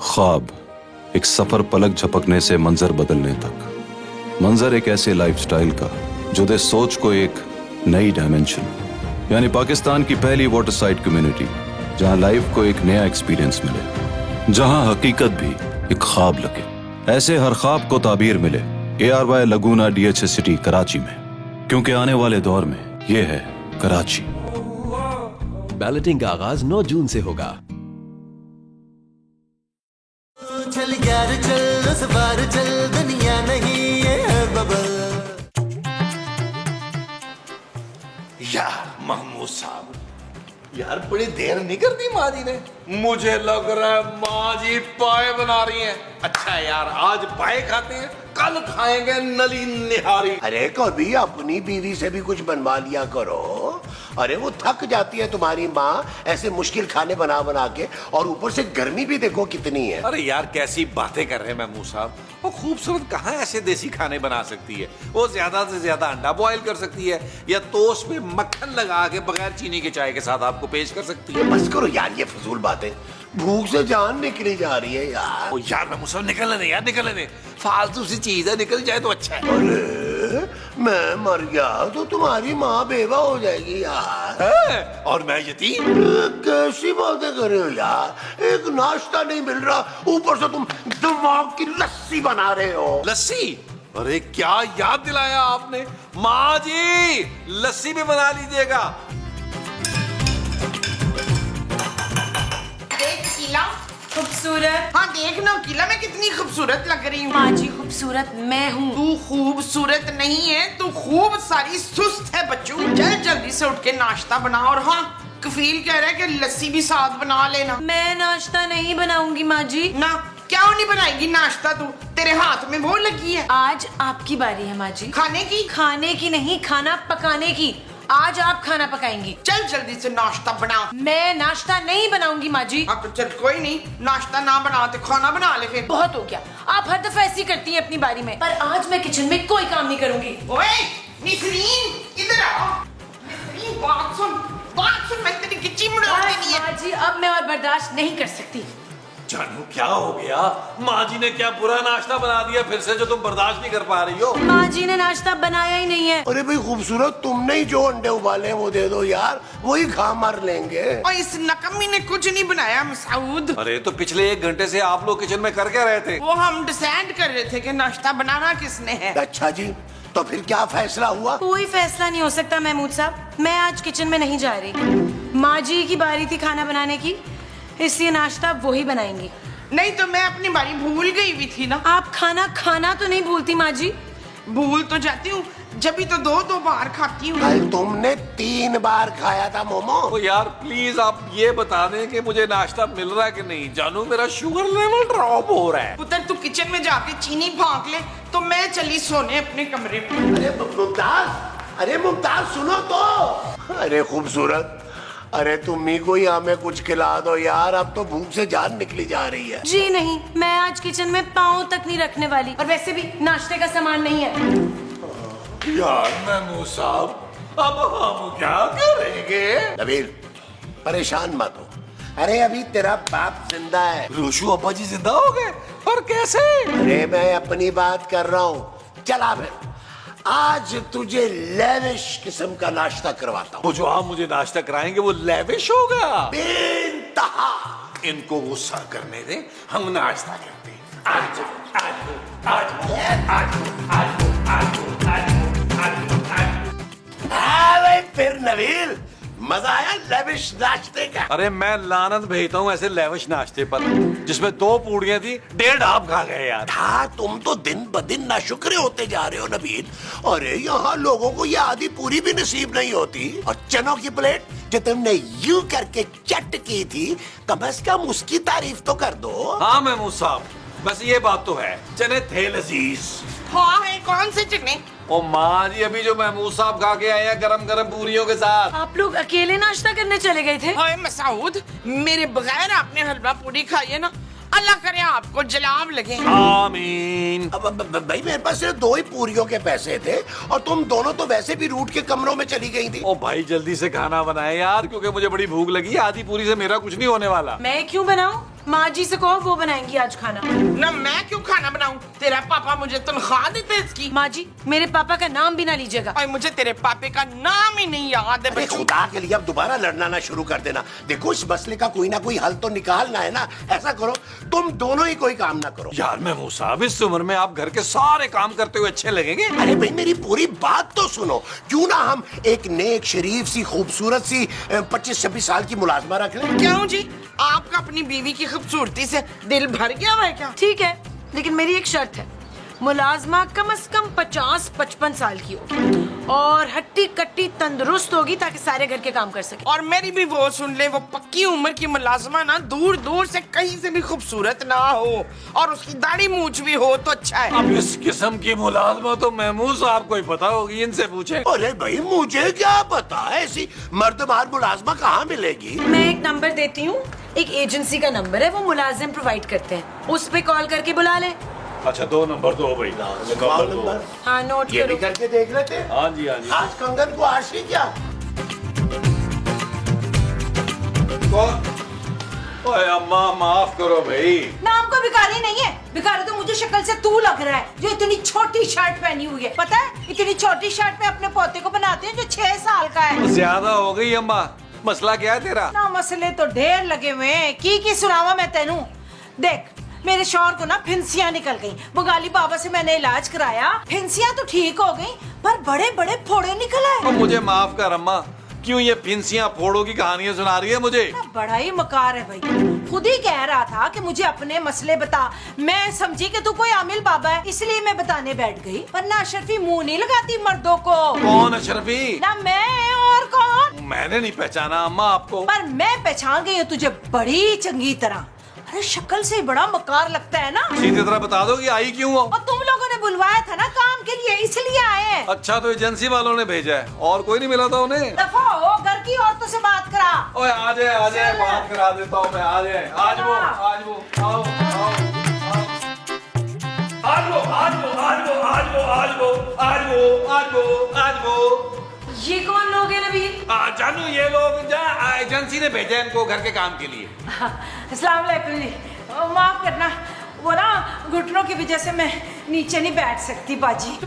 ख्वाब एक सफर पलक झपकने से मंजर बदलने तक। मंजर एक ऐसे लाइफस्टाइल का जो दे सोच को एक नई डायमेंशन, यानी पाकिस्तान की पहली वाटर साइड कम्युनिटी जहां लाइफ को एक नया एक्सपीरियंस मिले, जहां हकीकत भी एक ख्वाब लगे। ऐसे हर ख्वाब को ताबीर मिले ARY लगूना DHS सिटी कराची में, क्योंकि आने वाले दौर में ये है कराची। बैलेटिंग का आगाज 9 जून से होगा। चल यार चल उस बार चल, दुनिया नहीं ये है बबल। यार महमूद साहब, यार बड़ी देर नहीं कर दी माँ जी ने। मुझे लग रहा है माँ जी पाए बना रही हैं। अच्छा यार, आज पाए खाते हैं, कल खाएंगे नली निहारी। अरे कभी अपनी बीवी से भी कुछ बनवा लिया करो। अरे वो थक जाती है तुम्हारी माँ ऐसे मुश्किल खाने बना बना के, और ऊपर से गर्मी भी देखो कितनी है। अरे यार कैसी बातें कर रहे हैं महमूद साहब। वो खूबसूरत कहाँ ऐसे देसी खाने बना सकती है। वो ज्यादा से ज्यादा अंडा बॉयल कर सकती है या टोस्ट पे मक्खन लगा के बगैर चीनी के चाय के साथ आपको पेश कर सकती है। बस करो यार ये फजूल बातें, भूख से जान निकली जा रही है यार। ओ यार महमूद साहब, निकलने नहीं यार, निकलने नहीं। फालतू सी चीज है, निकल जाए तो अच्छा है। अरे मैं मर गया तो तुम्हारी माँ बेवा हो जाएगी यार। और मैं यतीम? कैसी बातें कर रहे हो यार, एक नाश्ता नहीं मिल रहा, ऊपर से तुम दिमाग की लस्सी बना रहे हो। लस्सी? अरे क्या याद दिलाया आपने। माँ जी लस्सी भी बना लीजिएगा। देख किला खूबसूरत। हाँ देख ना किला, मैं कितनी खूबसूरत लग रही हूँ। माँ जी खूबसूरत मैं हूँ। तू खूबसूरत नहीं है, तू खूब सारी सुस्त है बच्चू। चल जल्दी से उठ के नाश्ता बना। और हाँ, कफील कह रहा है कि लस्सी भी साथ बना लेना। मैं नाश्ता नहीं बनाऊंगी माँ जी। ना क्या नहीं बनाएगी नाश्ता तू? तेरे हाथ में वो लगी है। आज आपकी बारी है माँ जी। खाने की? खाने की नहीं, खाना पकाने की। आज आप खाना पकाएंगी। चल जल्दी से नाश्ता बना। मैं नाश्ता नहीं बनाऊंगी माँ जी। हाँ तो चल कोई नहीं, नाश्ता ना बनाते खाना बना ले फिर। बहुत हो गया, आप हर दफा ऐसी करती हैं अपनी बारी में। पर आज मैं किचन में कोई काम नहीं करूंगी। ओए निसरीन इधर आ। निसरीन बात सुन, मैं तेरी गिच्ची मुड़ा देनी है। माँ जी अब मैं और बर्दाश्त नहीं कर सकती। जानू क्या हो गया? माँ जी ने क्या बुरा नाश्ता बना दिया फिर से जो तुम बर्दाश्त नहीं कर पा रही हो? माँ जी ने नाश्ता बनाया ही नहीं है। अरे भाई खूबसूरत, तुमने ही जो अंडे उबाले हैं वो दे दो यार, वही खा मार लेंगे। और इस नकम्मी ने कुछ नहीं बनाया मसूद। अरे तो पिछले 1 घंटे से आप लोग किचन में कर क्या रहे थे? वो हम डिसाइड कर रहे थे कि नाश्ता बनाना किसने है। अच्छा जी, तो फिर क्या फैसला हुआ? कोई फैसला नहीं हो सकता महमूद साहब, मैं आज किचन में नहीं जा रही। माँ जी की बारी थी खाना बनाने की, इसलिए नाश्ता वो ही बनाएंगी। नहीं तो मैं अपनी बारी भूल गई भी थी ना। आप खाना तो नहीं भूलती माँ जी? भूल तो जाती हूँ, जब भी तो दो बार खाती हूँ। कल तुमने 3 बार खाया था मोमो। तो यार प्लीज आप ये बता दें कि मुझे नाश्ता मिल रहा है कि नहीं। जानू मेरा शुगर लेवल ड्रॉप हो रहा है। पुत्र तू किचन में जाके चीनी फाँक ले, तो मैं चली सोने अपने कमरे में। अरे मुमताज सुनो तो। अरे खूबसूरत, अरे तुम ही को यहाँ में कुछ खिला दो यार, अब तो भूख से जान निकली जा रही है। जी नहीं, मैं आज किचन में पाँव तक नहीं रखने वाली, और वैसे भी नाश्ते का सामान नहीं है। यार महमूद साहब अब हम क्या करेंगे? नबील परेशान मत हो, अरे अभी तेरा बाप जिंदा है। रोशू अब्बा जी जिंदा हो गए? पर कैसे? अरे मैं अपनी बात कर रहा हूँ। चला फिर आज तुझे लेविश किस्म का नाश्ता करवाता हूँ। वो जो आप मुझे नाश्ता कराएंगे वो लेविश होगा? बेइंतहा। इनको गुस्सा करने दे, हम नाश्ता करते हैं। आज फिर नबील मजा आया लेविश नाश्ते का? अरे मैं लानत भेजता हूँ ऐसे लेविश नाश्ते पर जिसमें 2 पूड़ियां थी, 1.5 आप खा गए यार। हाँ तुम तो दिन ब दिन नाशुक्रे होते जा रहे हो नबील। अरे यहाँ लोगों को ये आधी पूरी भी नसीब नहीं होती। और चनों की प्लेट जो तुमने यूं करके चट की थी, कम से कम उसकी तारीफ तो कर दो। हाँ महमूद साहब, बस ये बात तो है, चने थे लजीज। हाँ है, कौन से चने? ओ माँ जी अभी जो महमूद साहब खा के आए हैं गरम गरम पूरियों के साथ। आप लोग अकेले नाश्ता करने चले गए थे? हाय मसूद, मेरे बगैर आपने हलवा पूरी खाई है ना, अल्लाह करे आपको जलाब लगे। आमीन। अब भाई मेरे पास सिर्फ 2 ही पूरियों के पैसे थे, और तुम दोनों तो वैसे भी रूट के कमरों में चली गई थी। ओ भाई जल्दी से खाना बनाए यार, क्योंकि मुझे बड़ी भूख लगी है। आधी पूरी से मेरा कुछ नहीं होने वाला। मैं क्यों बनाऊं? माँ जी से कहो वो बनाएंगी आज खाना। ना मैं क्यों खाना बनाऊं? तेरा पापा मुझे तनख्वाह देते इसकी। माँ जी मेरे पापा का नाम भी ना लीजिएगा। और मुझे तेरे पापे का नाम ही नहीं याद है अरे बच्चू। खुदा के लिए अब दोबारा लड़ना ना शुरू कर देना। देखो इस मसले का कोई ना कोई हल तो निकालना है ना। ऐसा करो तुम दोनों ही कोई काम ना करो। यार महमूद साहब, इस उम्र में आप घर के सारे काम करते हुए अच्छे लगेंगे? अरे भाई मेरी पूरी बात तो सुनो। क्यों ना हम एक नेक शरीफ सी खूबसूरत सी 25-26 साल की मुलाजमा रख लें। क्यों जी, आपका अपनी बीवी की खूबसूरती से दिल भर गया है क्या? ठीक है, लेकिन मेरी एक शर्त है, मुलाजमा कम से कम 50-55 साल की होगी और हट्टी कट्टी तंदुरुस्त होगी ताकि सारे घर के काम कर सके। और मेरी भी वो सुन ले, वो पक्की उम्र की मुलाजमा ना दूर दूर से कहीं से भी खूबसूरत ना हो और उसकी दाढ़ी मूछ भी हो तो अच्छा है। अब इस किस्म की मुलाजमा तो महमूद साहब को ही पता होगी, इनसे पूछे। अरे भाई मुझे क्या पता, ऐसी मर्दमार मुलाजमा कहाँ मिलेगी? मैं एक नंबर देती हूँ, एक एजेंसी का नंबर है, वो मुलाजिम प्रोवाइड करते हैं, उस पे कॉल करके बुला ले। अच्छा 2 नंबर दो भाई। नंबर हाँ नोट ये भी करो। करके देख लेते हैं। हाँ जी हाँ जी। आज कंगन को आशी क्या? ओए अम्मा माफ करो भाई। नाम का भिखारी नहीं है, भिखारी तो मुझे शक्ल से तू लग रहा है जो इतनी छोटी शर्ट पहनी हुई है। पता है इतनी छोटी शर्ट में अपने पोते को बनाते हैं जो 6 साल का है। ज्यादा हो गई अम्मा, मसला क्या है तेरा? ना मसले तो ढेर लगे हुए हैं, की सुनावा मैं तेनू। देख मेरे शौहर को ना फिंसियां निकल गई, बंगाली बाबा से मैंने इलाज कराया, फिंसियां तो ठीक हो गई पर बड़े बड़े फोड़े निकल आए। अब मुझे माफ कर अम्मा, क्यों ये फिंसियां फोड़ों की कहानियां सुना रही है मुझे? ना बड़ा ही मकार है भाई, खुद ही कह रहा था कि मुझे अपने मसले बता। मैं समझी कि तू कोई आमिल बाबा है इसलिए मैं बताने बैठ गई, वरना अशरफी मुंह नहीं लगाती मर्दों को। कौन अशरफी? ना मैं और कौन। मैंने नहीं पहचाना अम्मा आपको। पर मैं पहचान गई हूँ तुझे बड़ी चंगी तरह। अरे शक्ल से बड़ा मकार लगता है ना। सीधी तरह बता दो कि आई क्यों हो? और तुम लोगों ने बुलवाया था ना काम के लिए, इसलिए आए हैं। अच्छा तो एजेंसी वालों ने भेजा है, और कोई नहीं मिला था उन्हें? दफा हो, घर की औरतों से बात करा। ओए आ जाए बात करा देता हूँ मैं। आ जाए आज वो आओ आज वो। ये कौन लोग हैं नबील? जानू ये लोग एजेंसी ने भेजा है इनको घर के काम के लिए। अस्सलाम वालेकुम जी, माफ करना, वो ना घुटनों की वजह से मैं नीचे नहीं बैठ सकती बाजी।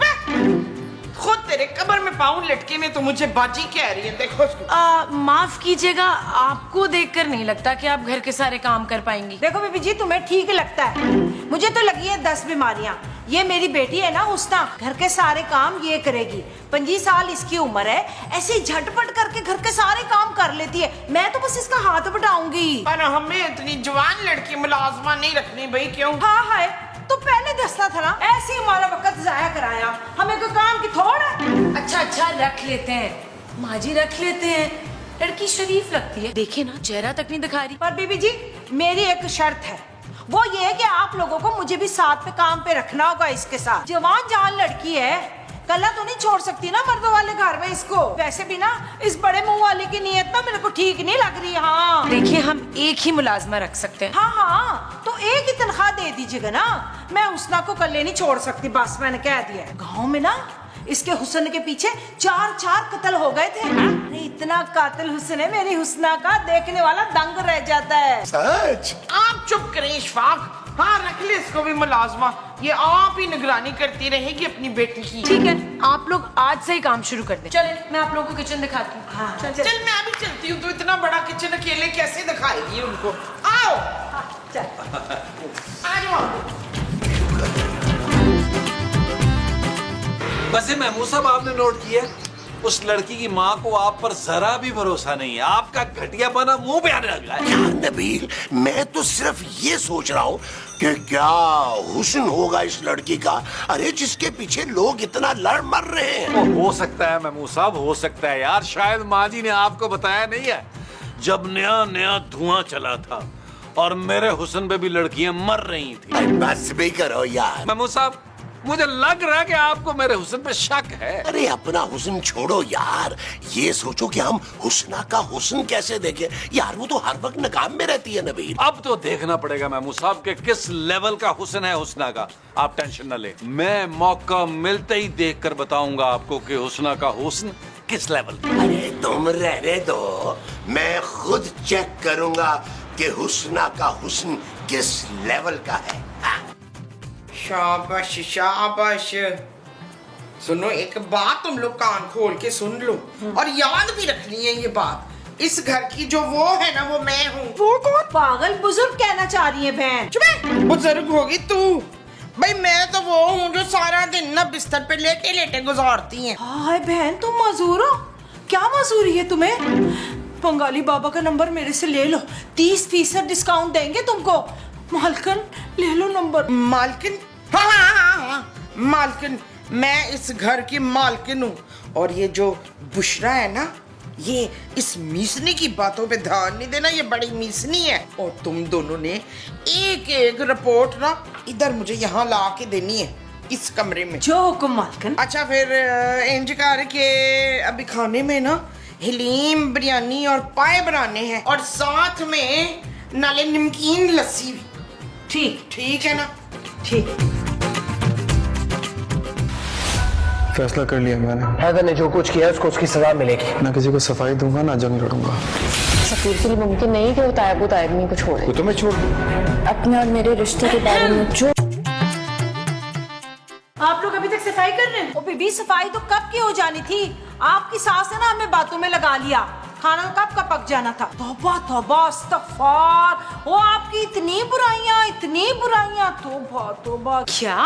खुद तेरे कब्र में पाँव लटके में तो मुझे बाजी कह रही है। देखो उसको। माफ कीजिएगा, आपको देखकर नहीं लगता कि आप घर के सारे काम कर पाएंगी। देखो बीबी जी तुम्हें ठीक लगता है, मुझे तो लगी है 10 बीमारियां। ये मेरी बेटी है ना हुस्ना, घर के सारे काम ये करेगी। 25 साल इसकी उम्र है, ऐसे झटपट करके घर के सारे काम कर लेती है। मैं तो बस इसका हाथ बढ़ाऊंगी। पर हमें इतनी जवान लड़की मुलाजमा नहीं रखनी भाई। क्यों? हाँ है तो पहले दस्ता था ना, ऐसे ही हमारा वक्त जाया कराया, हमें कोई काम की थोड़ है। अच्छा रख लेते हैं माँ जी, रख लेते हैं, लड़की शरीफ लगती है। देखिए ना चेहरा तक नहीं दिखा रही। पर बीबी जी मेरी एक शर्त है, वो ये है कि आप लोगों को मुझे भी साथ पे काम पे रखना होगा इसके साथ। जवान जान लड़की है, कल्ला तो नहीं छोड़ सकती ना मर्दों वाले घर में इसको। वैसे भी ना इस बड़े मुंह वाले की नीयत ना मेरे को ठीक नहीं लग रही। हाँ देखिए हम एक ही मुलाजमा रख सकते हैं। हाँ तो एक ही तनख्वाह दे दीजिएगा ना, मैं हुस्ना को कल्ले नहीं छोड़ सकती, बस मैंने कह दिया। गाँव में ना इसके हुस्न के पीछे 4 कत्ल हो गए थे। अरे इतना कातिल हुस्न है मेरी हुस्ना का, देखने वाला दंग रह जाता है। सच? आप चुप करें इशफाक। हाँ रख ले इसको भी मुलाजमा, ये आप ही निगरानी करती रहेगी अपनी बेटी की। ठीक है, आप लोग आज से ही काम शुरू कर दें। चलें मैं आप लोगों को किचन दिखाती हूँ। हाँ, चल मैं भी चलती हूँ। तो इतना बड़ा किचन अकेले कैसे दिखाएगी उनको? आओ चल। आ जाओ। वैसे महमूद साहब आपने नोट किया, उस लड़की की माँ को आप पर जरा भी भरोसा नहीं है। आपका घटियापना मुंह पे आने लगा है। यार नबील, मैं तो सिर्फ ये सोच रहा हूँ कि क्या हुस्न होगा इस लड़की का, अरे जिसके पीछे लोग इतना लड़ मर रहे हैं। हो सकता है महमूद साहब, हो सकता है यार, शायद माँ जी ने आपको बताया नहीं है, जब नया नया धुआं चला था और मेरे हुस्न पे भी लड़कियां मर रही थी। अरे बस भी करो यार। महमूद साहब मुझे लग रहा है कि आपको मेरे हुस्न पे शक है। अरे अपना हुस्न छोड़ो यार, ये सोचो कि हम हुस्ना का हुस्न कैसे देखें। यार वो तो हर वक्त नकाम में रहती है नबील। अब तो देखना पड़ेगा महमूद साहब के किस लेवल का हुस्न है हुस्ना का। आप टेंशन न ले, मैं मौका मिलते ही देखकर बताऊंगा आपको कि हुस्ना का हुस्न किस लेवल का। अरे तुम रहने दो, मैं खुद चेक करूंगा कि हुस्ना का हुस्न किस लेवल का है। हाँ। शाबाश शाबाश। सुनो, एक बात तुम लोग कान खोल के सुन लो और याद भी रखनी है ये बात। इस घर की जो वो है ना, वो मैं हूँ। वो कौन? पागल बुजुर्ग कहना चाह रही है बहन। चुप, बुजुर्ग होगी तू। भाई मैं तो वो हूँ जो सारा दिन ना बिस्तर पे लेटे लेटे गुजारती है। हाय बहन, तुम मजूर हो? क्या मजूरी है तुम्हें? बंगाली बाबा का नंबर मेरे से ले लो, 30% डिस्काउंट देंगे तुमको। मालकिन ले लो नंबर। मालकिन? हाँ, मालकिन। मैं इस घर की मालकिन हूँ। और ये जो बुशरा है ना, ये इस मीसनी की बातों पे ध्यान नहीं देना, ये बड़ी मीसनी है। और तुम दोनों ने एक एक रिपोर्ट ना इधर मुझे यहाँ ला के देनी है, इस कमरे में। जो हुक्म मालकिन। अच्छा फिर इंज कर के अभी खाने में ना हलीम, बिरयानी और पाए बनाने हैं, और साथ में नाले नमकीन लस्सी भी। ठीक ठीक है ना? ठीक। फैसला कर लिया मैंने। हैदर ने जो कुछ किया उसको उसकी सजा मिलेगी। ना किसी को सफाई दूंगा ना जंग लड़ूंगा। सफीर के लिए मुमकिन नहीं कि वो तायब को छोड़े। तो मैं छोड़ दूं। अपने और मेरे रिश्ते के बारे में जो आप लोग अभी तक सफाई कर रहे हैं? ओ बीबी, सफाई तो कब की हो जानी थी। आपकी सास ने ना हमें बातों में लगा लिया। खाना कब का पक जाना था। तौबा तौबा, इस्तगफार। वो आपकी इतनी बुराइयां। तौबा तौबा। क्या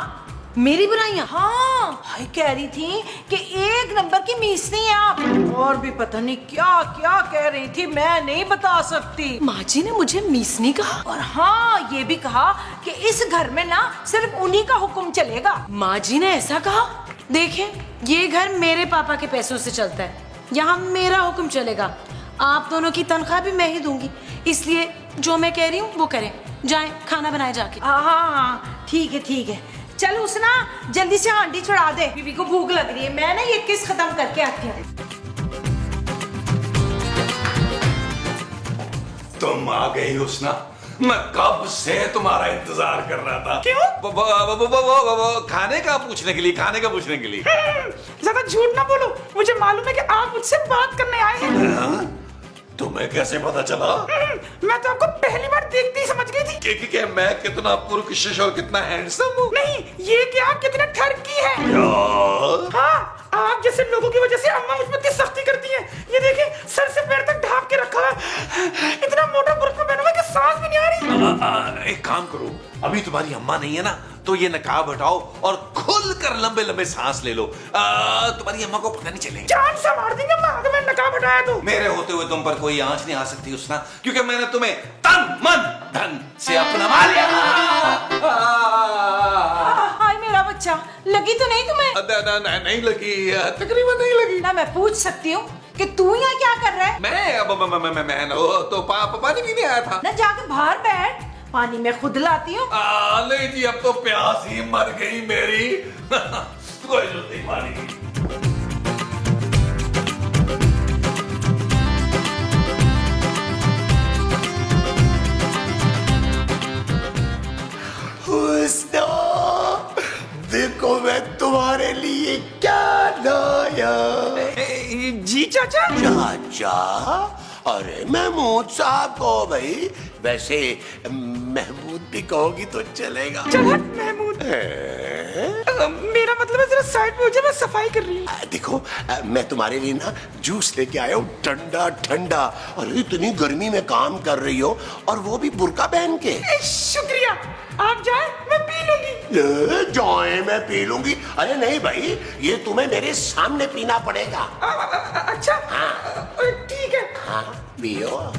मेरी बुराइयां? हाँ, भाई कह रही थी कि 1 नंबर की मीसनी है आप। और भी पता नहीं क्या क्या कह रही थी, मैं नहीं बता सकती। माँ जी ने मुझे मीसनी कहा? और हाँ, ये भी कहा कि इस घर में ना सिर्फ उन्हीं का हुक्म चलेगा। माँ जी ने ऐसा कहा? देखें, ये घर मेरे पापा के पैसों से चलता है, यहाँ मेरा हुक्म चलेगा। आप दोनों की तनख्वाह भी मैं ही दूंगी, इसलिए जो मैं कह रही हूँ वो करें। जाएं, खाना बनाए जाके। हाँ, ठीक है। चल हुस्ना, जल्दी से हांडी चढ़ा दे, बीबी को भूख लग रही है। मैं ना ये किस खत्म करके आती हूँ। तुम आ गई हुस्ना, मैं कब से तुम्हारा इंतजार कर रहा था। क्यों? वो खाने का पूछने के लिए। ज्यादा झूठ ना बोलो, मुझे मालूम है कि आप मुझसे बात करने आए हैं। तुम्हें कैसे पता चला? मैं तो आपको पहली बार देखते ही समझ गई थी कि मैं कितना पुरकशिश और कितना हैंडसम हूँ। नहीं, ये कि आप कितने ठरकी हैं। हाँ, आप जैसे लोगों की वजह से अम्मा मुझ पर इतनी सख्ती करती हैं। ये देखिए, सर से पैर तक ढांप के रखा है। इतना मोटा बुर्का पहना हुआ कि सांस भी नहीं आ रही। एक काम करो, अभी तुम्हारी अम्मा नहीं है ना, तो ये नकाब हटाओ और खुलकर लंबे लंबे सांस ले लो। तुम्हारी अम्मा को पता नहीं चलेगा। जान से मार देंगे अम्मा अगर मैं नकाब हटाया तो। मेरे होते हुए तुम पर कोई आंच नहीं आ सकती हुस्ना, क्योंकि मैंने तुम्हें तन मन धन से अपना लिया। हाय मेरा बच्चा, लगी तो नहीं तुम्हें? नहीं लगी, तकरीबन नहीं लगी। ना मैं पूछ सकती हूँ कि तू यहाँ क्या कर रहा है? मैं तो पानी पीने आया था। ना जाके बाहर बैठ, पानी मैं खुद लाती हूँ। नहीं जी, अब तो प्यास ही मर गई मेरी। कोई जरूरत नहीं पानी की। हुस्ना, देखो मैं तुम्हारे लिए क्या लाया। जी चाचा। चाचा? अरे महमूद साहब को भाई, वैसे महमूद भी कहोगी तो चलेगा। महमूद, मेरा मतलब है जरा साइड में हो जाए, मैं सफाई कर रही हूँ। देखो, मैं तुम्हारे लिए ना जूस लेके आया हूँ, ठंडा ठंडा। और इतनी गर्मी में काम कर रही हो, और वो भी बुर्का पहन के। शुक्रिया, आप जाए, मैं पी लूंगी। जाए, मैं पी लूंगी? अरे नहीं भाई, ये तुम्हें मेरे सामने पीना पड़ेगा। अच्छा, हाँ ठीक है। हाँ, पियो।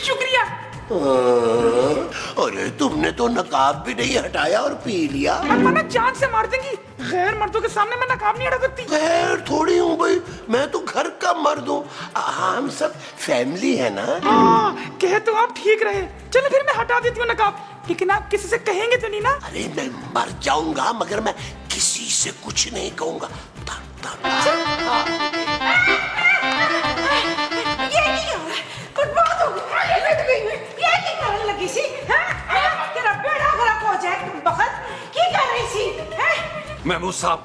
शुक्रिया। अरे तुमने तो नकाब भी नहीं हटाया और पी लिया। अम्मा ना जान से मार देंगी, गैर मर्दों के सामने मैं नकाब नहीं हटा सकती। गैर थोड़ी हूँ भाई, मैं तो घर का मर्द हूँ। हम सब फैमिली है ना। हाँ, कह तो आप ठीक रहे। चलो फिर मैं हटा देती हूँ नकाब, लेकिन आप किसी से कहेंगे तो नहीं ना? अरे मैं मर जाऊंगा मगर मैं किसी से कुछ नहीं कहूंगा। लगी सी, तेरा बेड़ा गलत हो जाए। बखत की कर रही सी? मैं महमूद साहब,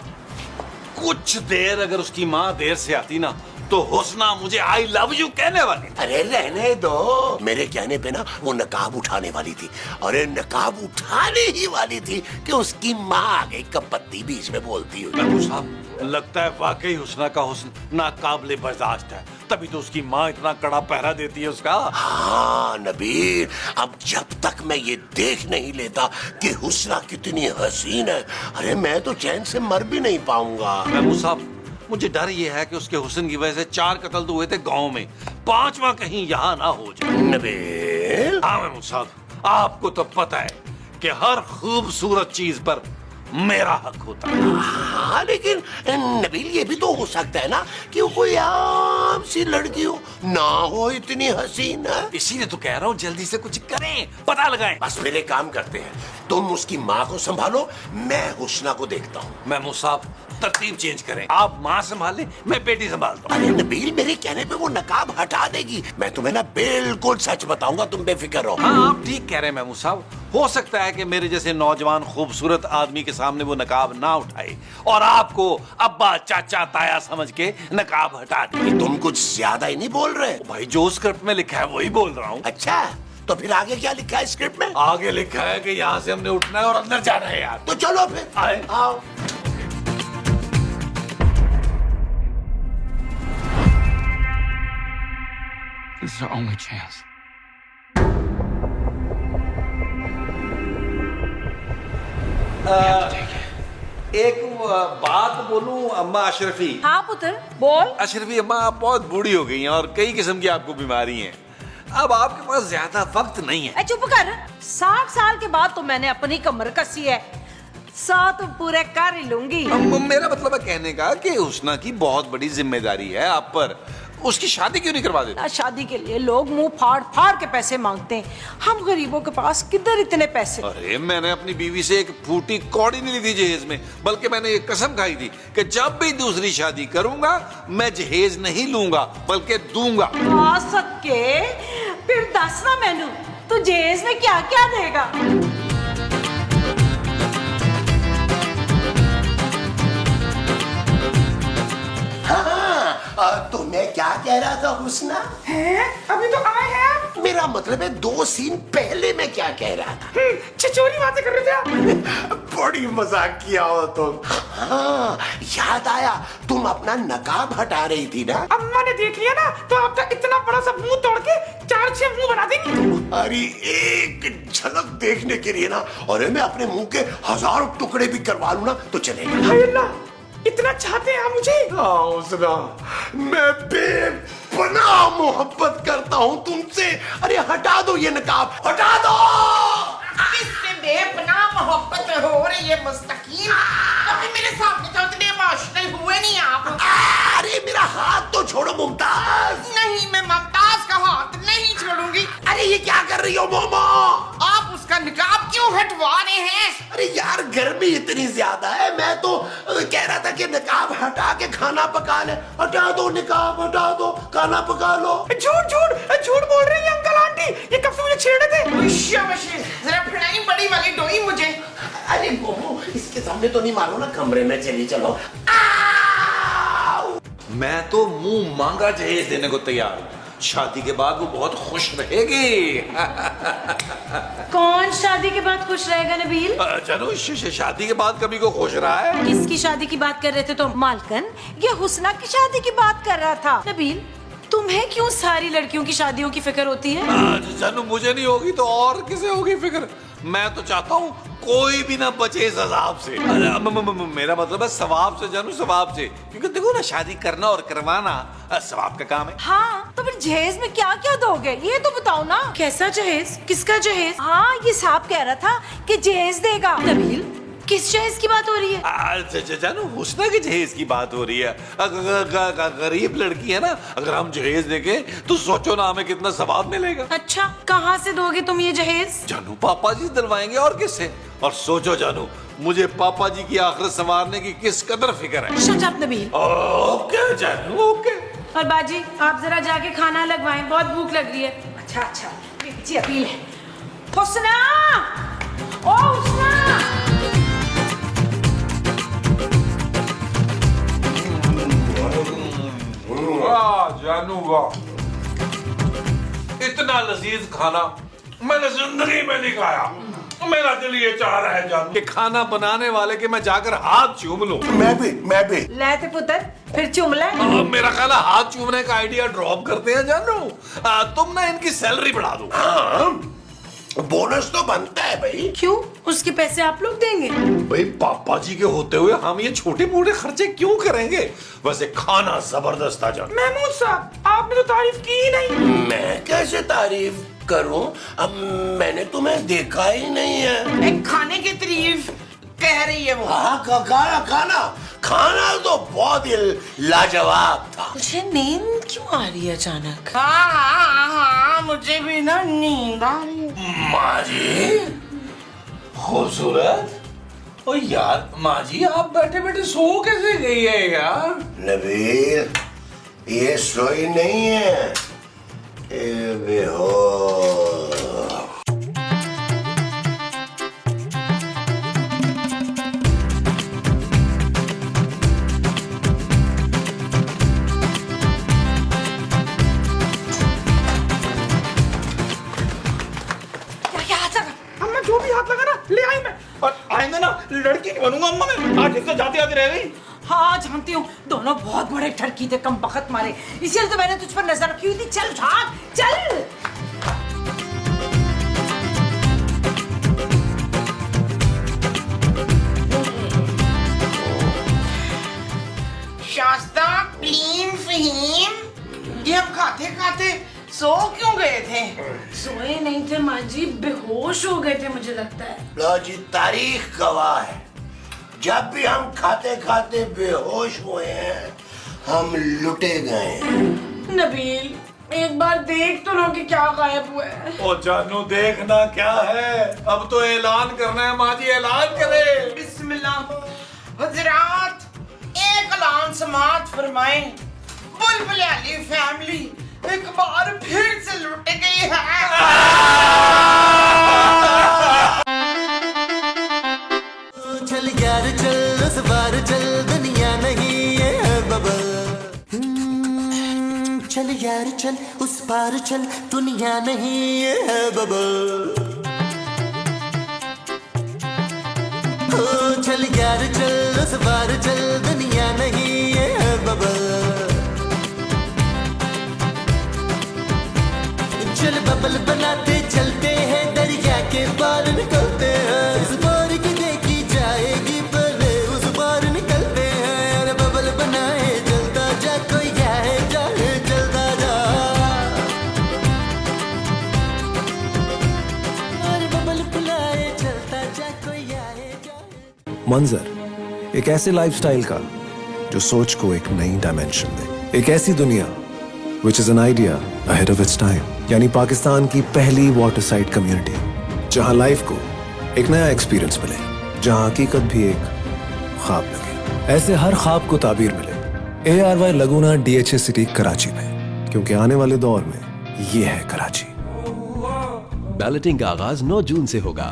कुछ देर अगर उसकी माँ देर से आती ना तो हुस्ना मुझे आई लव यू कहने वाली। अरे रहने दो, मेरे कहने पे ना वो नकाब उठाने वाली थी। अरे नकाब उठाने ही वाली थी कि उसकी माँ आ गई, कपत्ती बीच में बोलती हुई। महमूद साहब, लगता है वाकई हुस्ना का हुस्न नाकाबिले बर्दाश्त है, तभी तो उसकी माँ इतना कड़ा पहरा देती है उसका। हाँ नबील, अब जब तक मैं ये देख नहीं लेता कि हुस्ना कितनी हसीन है, अरे मैं तो चैन से मर भी नहीं पाऊंगा। महमूद साहब, मुझे डर ये है कि उसके हुस्न की वजह से 4 कत्ल तो हुए थे गांव में, 5वां कहीं यहाँ ना हो जाए। नबील, हाँ महमूद साहब, आपको तो पता है कि हर खूबसूरत चीज पर मेरा हक होता है। हाँ लेकिन नबील, ये भी तो हो सकता है ना कि वो कोई आम सी लड़की हो, ना हो इतनी हसीन है। इसीलिए तो कह रहा हूँ जल्दी से कुछ करें, पता लगाएं। बस मेरे काम करते हैं, तुम उसकी माँ को संभालो, मैं हुस्ना को देखता हूँ। महमूद साहब, तरतीब चेंज करें, आप माँ संभालें, मैं बेटी संभालता हूँ। अरे नबील, मेरे कहने पे वो नकाब हटा देगी, मैं तुम्हें ना बिल्कुल सच बताऊंगा, तुम बेफिक्र रहो। हाँ, आप ठीक कह रहे हैं महमूद साहब, हो सकता है कि मेरे जैसे नौजवान खूबसूरत आदमी के सामने वो नकाब ना उठाए और आपको अब्बा चाचा ताया समझ के नकाब हटा दे। तुम कुछ ज्यादा ही नहीं बोल रहे भाई, जो स्क्रिप्ट में लिखा है वही बोल रहा हूँ। अच्छा, तो फिर आगे क्या लिखा है स्क्रिप्ट में? आगे लिखा है कि यहाँ से हमने उठना है और अंदर जाना है यार। तो चलो फिर आए। आओ। This is our only chance. एक बात बोलूं अम्मा अशरफी? हाँ पुत्र बोल। अशरफी अम्मा, आप बहुत बूढ़ी हो गई हैं और कई किस्म की आपको बीमारी हैं, अब आपके पास ज्यादा वक्त नहीं है। चुप कर, 60 साल के बाद तो मैंने अपनी कमर कसी है, 100 तो पूरे कर ही लूंगी। मेरा मतलब है कहने का कि हुस्ना की बहुत बड़ी जिम्मेदारी है आप पर, उसकी शादी क्यों नहीं करवा देते? शादी के लिए लोग मुंह फाड़ फाड़ के पैसे मांगते हैं, हम गरीबों के पास किधर इतने पैसे। अरे मैंने अपनी बीवी से एक फूटी कौड़ी नहीं ली थी जहेज में, बल्कि मैंने एक कसम खाई थी कि जब भी दूसरी शादी करूंगा मैं जहेज नहीं लूंगा बल्कि दूंगा। आ सके फिर दस ना मैनू, तू जहेज में क्या क्या देगा? तो मैं क्या कह रहा था हुस्ना? हैं? अभी तो आए हैं आप। मेरा मतलब है 2 सीन पहले मैं क्या कह रहा था। छिछोरी बातें कर रहे थे आप। बड़ी मजाक किया हो तुम। हाँ, याद आया, तुम अपना नकाब हटा रही थी ना। अम्मा ने देख लिया ना तो आपका इतना बड़ा सा मुंह तोड़ के 4-6 मुंह बना देंगी। अरे एक झलक देखने के लिए ना, और मैं अपने मुंह के 1000 टुकड़े भी करवा लूं ना तो चलेगा। हाय अल्लाह, इतना चाहते हैं आप मुझे? हाँ हुस्ना, मैं बेपनाह मोहब्बत करता हूँ तुमसे। अरे हटा दो ये नकाब, हटा दो। इससे बेपनाह मोहब्बत हो रही है मुस्तकीम। अभी मेरे सामने तो इतने इमोशनल हुए नहीं आप। अरे मेरा हाथ तो छोड़ो मुमताज। नहीं, मैं मुमताज का हाथ नहीं छोड़ूंगी। अरे ये क्या कर रही हो मोमो? आप उसका निकाब क्यों हटवा रहे हैं? अरे यार गर्मी इतनी ज्यादा है, मैं तो कह रहा था कि निकाब हटा के खाना पका ले। हटा दो निकाब, हटा दो, खाना पका लो। झूठ झूठ झूठ बोल रही है अंकल आंटी, ये कब से मुझे छेड़े थे? जरा फिराई बड़ी वाली डोई मुझे। अरे मोमो, इसके सामने तो नहीं मारो ना, कमरे में चली चलो। मैं तो मुंह मांगा जहेज देने को तैयार हूं, शादी के बाद वो बहुत खुश रहेगी। कौन शादी के बाद खुश रहेगा नबील? चलो शादी के बाद कभी को खुश रहा है? किसकी शादी की बात कर रहे थे तुम? मालकन, ये हुस्ना की शादी की बात कर रहा था। नबील, तुम्हें क्यों सारी लड़कियों की शादियों की फिक्र होती है? जानू मुझे नहीं होगी तो और किसे होगी फिक्र? मैं तो चाहता हूँ कोई भी ना बचे इस अजाब से। मेरा मतलब है सवाब से जानू, सवाब से, क्योंकि देखो ना शादी करना और करवाना सवाब का काम है। हाँ, तो फिर जहेज में क्या क्या दोगे ये तो बताओ ना। कैसा जहेज? किसका जहेज? हाँ, ये साहब कह रहा था कि जहेज देगा। नबील, किस जहेज की बात हो रही है? जानू हुस्ना के जहेज की बात हो रही है। गरीब लड़की है ना, अगर हम जहेज देंगे तो सोचो ना हमें कितना सवाब मिलेगा। अच्छा, कहाँ से दोगे तुम ये जहेज? जानू पापा जी दिलवाएंगे और किससे। और सोचो जानू, मुझे पापा जी की आखिरत संवारने की किस कदर फिक्र है। Shut up Nabeel. ओके जानू, ओके। और बाजी, आप जरा जाके खाना लगवाएं, बहुत भूख लग रही है। अच्छा अच्छा, जी अपील है। हुस्ना, ओ हुस्ना। वाह जानू वाह, इतना लजीज खाना मैंने जिंदगी में नहीं खाया। मेरा दिल ये चाह रहा है जानू कि खाना बनाने वाले के मैं जाकर हाथ चूम लूं। मैं भी लेते पुत्र फिर चुम ले। मेरा ख्याल है हाथ चूमने का आइडिया ड्रॉप करते हैं जानू। तुम ना इनकी सैलरी बढ़ा दो। हाँ, बोनस तो बनता है भाई। क्यों? उसके पैसे आप लोग देंगे? भाई पापा जी के होते हुए हम ये छोटे मोटे खर्चे क्यों करेंगे? वैसे खाना जबरदस्त था जानू। महमूद साहब, आपने तो तारीफ की ही नहीं। मैं कैसे तारीफ करूं? अब मैंने तुम्हें देखा ही नहीं है। एक खाने की तारीफ कह रही है वो। हाँ, खाना तो बहुत ही लाजवाब था। मुझे नींद क्यों आ रही है अचानक? हाँ, मुझे भी ना नींद आ रही है। माँ जी खूबसूरत। ओ यार माँ जी, आप बैठे बैठे सो कैसे गई है यार? नबील, ये सोई नहीं है, ये बेहोश। अम्मा जो भी हाथ लगा ना ले आई मैं। और आइंदा ना लड़की नहीं बनूंगा अम्मा मैं। आज इससे जाती आती रह गई। हाँ जानती हूँ, दोनों बहुत बड़े ठरकी थे, कम बखत मारे, इसलिए तो मैंने तुझ पर नजर रखी हुई थी। चल भाग चल। शास्ता, क्लीन, फहीम, ये हम खाते खाते सो क्यों गए थे? सोए नहीं थे माँ जी, बेहोश हो गए थे मुझे लगता है। लो जी, तारीख गवाह है, जब भी हम खाते खाते बेहोश हुए हैं हम लुटे गए। नबील, एक बार देख तो लो कि क्या गायब हुआ है। ओ जानू देखना क्या है, अब तो ऐलान करना है। माँ जी ऐलान करे। बिस्मिल्लाह। हजरात, एक ऐलान समात फरमाए। बुलबुल अली फैमिली एक बार फिर से लुट गई है। चल यार चल, उस बार चल, दुनिया नहीं ये है बबल। चल यार चल, उस पार चल, दुनिया नहीं ये है बबल। चल यार चल, उस बार चल, दुनिया नहीं ये है बबल। चल बबल बनाते चलते हैं, दरिया के पार निकलते हैं। इस बार की देखी जाएगी पहले उस बार निकलते हैं। अरे बबल बनाए चलता जा, कोई जाए जाए चलता जा। अरे बबल बुलाए चलता जा, कोई आए जाए। मंजर एक ऐसे लाइफस्टाइल का जो सोच को एक नई डायमेंशन दे, एक ऐसी दुनिया which is an idea ahead of its time, यानी पाकिस्तान की पहली वाटर साइड कम्युनिटी जहां लाइफ को एक नया एक्सपीरियंस मिले, जहां हकीकत भी एक ख्वाब लगे। ऐसे हर ख्वाब को ताबीर मिले ARY लगूना DHA सिटी कराची में, क्योंकि आने वाले दौर में ये है कराची। बैलेटिंग का आगाज 9 जून से होगा।